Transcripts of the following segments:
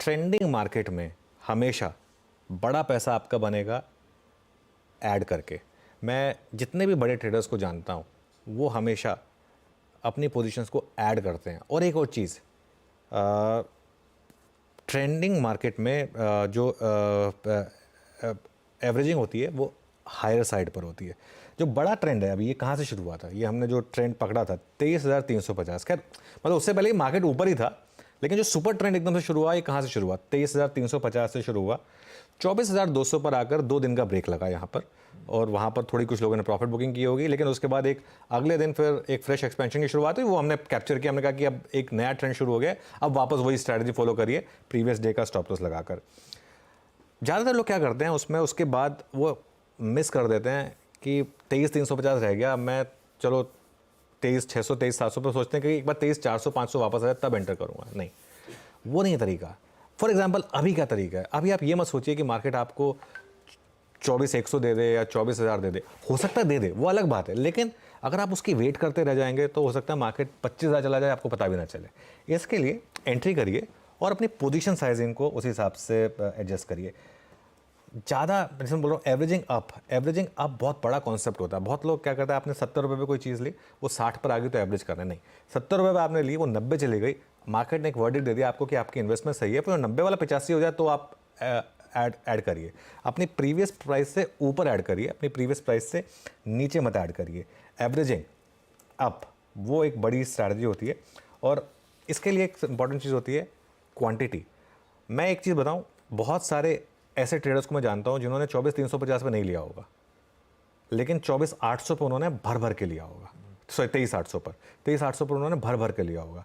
Trending market में हमेशा बड़ा पैसा आपका बनेगा ऐड करके। मैं जितने भी बड़े ट्रेडर्स को जानता हूँ वो हमेशा अपनी पोजीशंस को ऐड करते हैं। और एक और चीज़, ट्रेंडिंग मार्केट में जो एवरेजिंग होती है वो हायर साइड पर होती है। जो बड़ा ट्रेंड है, अभी ये कहाँ से शुरू हुआ था, ये हमने जो ट्रेंड पकड़ा था 23,350, खैर मतलब उससे पहले ही मार्केट ऊपर ही था, लेकिन जो सुपर ट्रेंड एकदम से शुरू हुआ, ये कहाँ से शुरू हुआ, 23,350 से शुरू हुआ, 24,200 पर आकर 2 दिन का ब्रेक लगा यहाँ पर, और वहाँ पर थोड़ी कुछ लोगों ने प्रॉफिट बुकिंग की होगी, लेकिन उसके बाद एक अगले दिन फिर एक फ्रेश एक्सपेंशन की शुरुआत हुई, वो हमने कैप्चर किया। हमने कहा कि अब एक नया ट्रेंड शुरू हो गया, अब वापस वही स्ट्रैटेजी फॉलो करिए, प्रीवियस डे का स्टॉप लॉस लगाकर। ज़्यादातर लोग क्या करते हैं उसमें, उसके बाद वो मिस कर देते हैं कि 23,350 रह गया, मैं चलो 23,600 23,700 पर सोचते हैं कि एक बार 23,400 500 वापस आ जाए तब एंटर करूँगा। नहीं, वो नहीं है तरीका। फॉर एग्जांपल अभी क्या तरीका है, अभी आप ये मत सोचिए कि मार्केट आपको 24,100 दे दे या 24,000 दे दे, हो सकता है दे दे, वो अलग बात है, लेकिन अगर आप उसकी वेट करते रह जाएंगे तो हो सकता है मार्केट 25,000 चला जाए, आपको पता भी ना चले। इसके लिए एंट्री करिए और अपनी पोजीशन साइजिंग को उस हिसाब से एडजस्ट करिए। ज़्यादा जैसे बोल रहा हूँ, एवरेजिंग अप बहुत बड़ा कॉन्सेप्ट होता है। बहुत लोग क्या करते हैं, आपने 70 रुपये पे कोई चीज़ ली, वो 60 पर आ गई तो एवरेज करना नहीं। 70 रुपये पे आपने ली, वो 90 चली गई, मार्केट ने एक वर्डिक्ट दे दिया आपको कि आपकी इन्वेस्टमेंट सही है, फिर 90 वाला 85 हो जाए तो आप ऐड करिए। अपनी प्रीवियस प्राइस से ऊपर ऐड करिए, अपनी प्रीवियस प्राइस से नीचे मत ऐड करिए। एवरेजिंग अप वो एक बड़ी स्ट्रैटेजी होती है, और इसके लिए एक इंपॉर्टेंट चीज़ होती है क्वांटिटी। मैं एक चीज़ बताऊं, बहुत सारे ऐसे ट्रेडर्स को मैं जानता हूं जिन्होंने 24,350 पे नहीं लिया होगा, लेकिन 24,800 पर उन्होंने भर भर के लिया होगा। सॉरी, 23,800 पर उन्होंने भर भर के लिया होगा।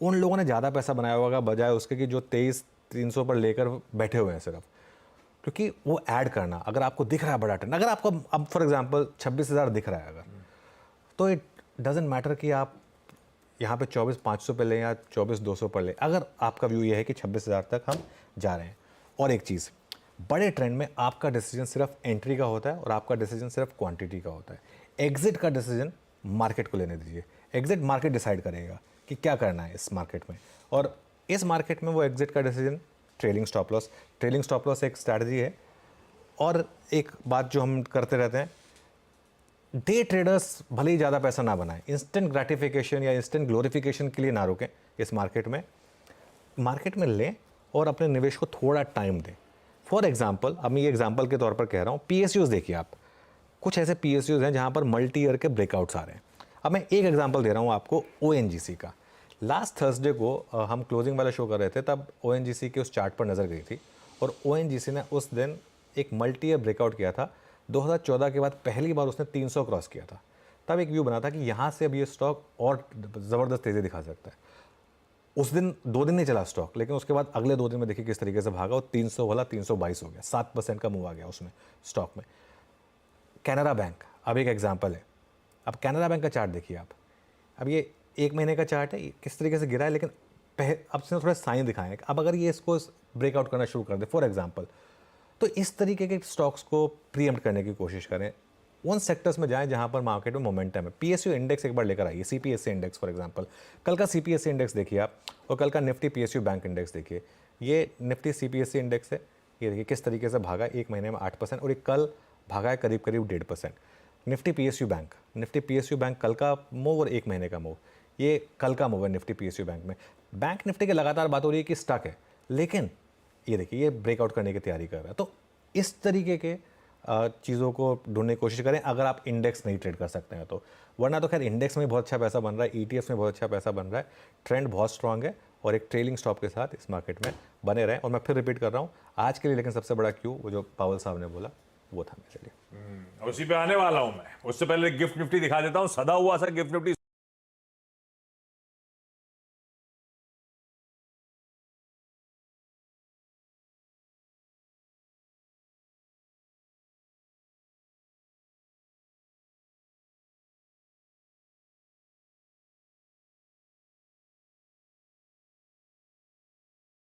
उन लोगों ने ज़्यादा पैसा बनाया होगा बजाय उसके कि जो 23,300 पर लेकर बैठे हुए हैं सिर्फ, क्योंकि वो ऐड करना, अगर आपको दिख रहा है बड़ा ट्रेंड, अगर आपको अब फॉर एग्जांपल 26,000 दिख रहा है अगर, तो इट डजेंट मैटर कि आप यहाँ पे 24,500 पे लें या 24,200 पर लें, अगर आपका व्यू ये है कि 26,000 तक हम जा रहे हैं। और एक चीज़, बड़े ट्रेंड में आपका डिसीजन सिर्फ एंट्री का होता है और आपका डिसीजन सिर्फ क्वांटिटी का होता है। एग्जिट का डिसीजन मार्केट को लेने दीजिए। एग्जिट मार्केट डिसाइड करेगा कि क्या करना है इस मार्केट में, और इस मार्केट में वो एग्जिट का डिसीजन ट्रेलिंग स्टॉप लॉस एक स्ट्रैटेजी है। और एक बात जो हम करते रहते हैं, डे ट्रेडर्स भले ही ज़्यादा पैसा ना बनाएं, इंस्टेंट ग्रेटिफिकेशन या इंस्टेंट ग्लोरिफिकेशन के लिए ना रुकें इस मार्केट में लें और अपने निवेश को थोड़ा टाइम दें। फॉर एग्जाम्पल, अब मैं ये एग्जाम्पल के तौर पर कह रहा हूँ, PSUs देखिए आप, कुछ ऐसे PSUs हैं जहाँ पर मल्टी ईयर के ब्रेकआउट्स आ रहे हैं। अब मैं एक एग्जाम्पल दे रहा हूँ आपको ONGC का। लास्ट थर्सडे को हम क्लोजिंग वाला शो कर रहे थे, तब ONGC के उस चार्ट पर नज़र गई थी, और ONGC ने उस दिन एक मल्टी ईयर ब्रेकआउट किया था। 2014 के बाद पहली बार उसने 300 क्रॉस किया था। तब एक व्यू बना था कि यहाँ से अब ये स्टॉक और ज़बरदस्त तेज़ी दिखा सकता है। उस दिन 2 दिन नहीं चला स्टॉक, लेकिन उसके बाद अगले 2 दिन में देखिए किस तरीके से भागा, और 300 वाला 322 हो गया, 7% का मूव आ गया उसमें स्टॉक में। कैनरा बैंक अब एक एग्जांपल है। अब कैनरा बैंक का चार्ट देखिए आप, अब ये 1 महीने का चार्ट है, किस तरीके से गिरा है, लेकिन अब से थोड़ा साइन दिखाएं। अब अगर ये इसको ब्रेकआउट करना शुरू कर दे फॉर एग्जाम्पल, तो इस तरीके के स्टॉक्स को प्रीएम्प्ट करने की कोशिश करें। उन सेक्टर्स में जाएं जहां पर मार्केट में मोमेंटम है। PSU इंडेक्स एक बार लेकर आइए, CPSE इंडेक्स फॉर एग्जांपल। कल का CPSE इंडेक्स देखिए आप, और कल का निफ्टी PSU बैंक इंडेक्स देखिए। ये निफ्टी CPSE इंडेक्स है, ये देखिए किस तरीके से भागा, 1 महीने में 8%, और ये कल भागा है करीब 1.5%। निफ्टी PSU बैंक कल का मूव और 1 महीने का मूव, ये कल का मूव है निफ्टी PSU बैंक में। बैंक निफ्टी की लगातार बात हो रही है कि स्टक है, लेकिन ये देखिए ये ब्रेकआउट करने की तैयारी कर रहा है। तो इस तरीके के चीज़ों को ढूंढने की कोशिश करें अगर आप इंडेक्स नहीं ट्रेड कर सकते हैं तो। वरना तो खैर इंडेक्स में बहुत अच्छा पैसा बन रहा है, ETFs में बहुत अच्छा पैसा बन रहा है, ट्रेंड बहुत स्ट्रांग है, और एक ट्रेलिंग स्टॉप के साथ इस मार्केट में बने रहें। और मैं फिर रिपीट कर रहा हूँ आज के लिए, लेकिन सबसे बड़ा क्यू वो जो पावल साहब ने बोला वो था मेरे लिए। उसी पे आने वाला हूं मैं। उससे पहले गिफ्ट निफ्टी दिखा देता हूं, सदा हुआ सा गिफ्ट निफ्टी